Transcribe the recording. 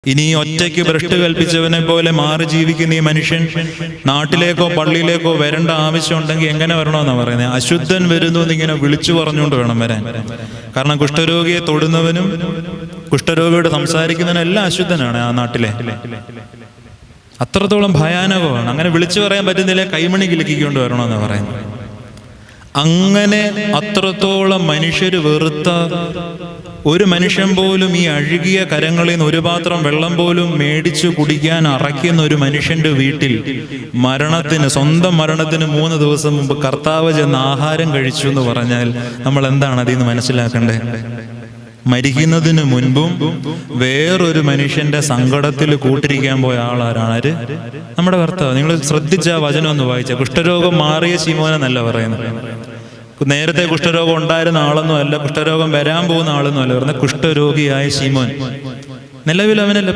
ഇനി ഒറ്റയ്ക്ക് ഭ്രഷ്ട് കൽപ്പിച്ചവനെ പോലെ മാറി ജീവിക്കുന്ന ഈ മനുഷ്യൻ നാട്ടിലേക്കോ പള്ളിയിലേക്കോ വരേണ്ട ആവശ്യമുണ്ടെങ്കിൽ എങ്ങനെ വരണമെന്നാണ് പറയുന്നത്? അശുദ്ധൻ വരുന്നു എന്നിങ്ങനെ വിളിച്ചു പറഞ്ഞുകൊണ്ട് വേണം വരാൻ. കാരണം കുഷ്ഠരോഗിയെ തൊടുന്നവനും കുഷ്ഠരോഗിയോട് സംസാരിക്കുന്നവനും എല്ലാം അശുദ്ധനാണ് ആ നാട്ടിലെ. അത്രത്തോളം ഭയാനകമാണ്. അങ്ങനെ വിളിച്ചു പറയാൻ പറ്റുന്നില്ല, കൈമണി കിലുക്കിക്കൊണ്ട് വരണമെന്നാണ് പറയുന്നത്. അങ്ങനെ അത്രത്തോളം മനുഷ്യര് വെറുത്ത ഒരു മനുഷ്യൻ പോലും ഈ അഴുകിയ കരങ്ങളിൽ നിന്ന് ഒരു പാത്രം വെള്ളം പോലും മേടിച്ചു കുടിക്കാൻ അറയ്ക്കുന്ന ഒരു മനുഷ്യന്റെ വീട്ടിൽ സ്വന്തം മരണത്തിന് 3 ദിവസം മുമ്പ് കർത്താവ് ചെന്ന് ആഹാരം കഴിച്ചു എന്ന് പറഞ്ഞാൽ നമ്മൾ എന്താണ് അതിൽ നിന്ന് മനസ്സിലാക്കേണ്ടത്? മരിക്കുന്നതിന് മുൻപും വേറൊരു മനുഷ്യന്റെ സങ്കടത്തിൽ കൂട്ടിരിക്കാൻ പോയ ആളാരാണ്? നമ്മുടെ കർത്താവ്. നിങ്ങൾ ശ്രദ്ധിച്ച വചനം ഒന്ന് വായിച്ച. കുഷ്ഠരോഗം മാറിയ ശിമോനെന്നല്ല പറയുന്നത്. നേരത്തെ കുഷ്ഠരോഗം ഉണ്ടായിരുന്ന ആളൊന്നും അല്ല, കുഷ്ഠരോഗം വരാൻ പോകുന്ന ആളൊന്നും അല്ല പറഞ്ഞ കുഷ്ഠരോഗിയായ ശിമോൻ. നിലവിൽ അവനല്ല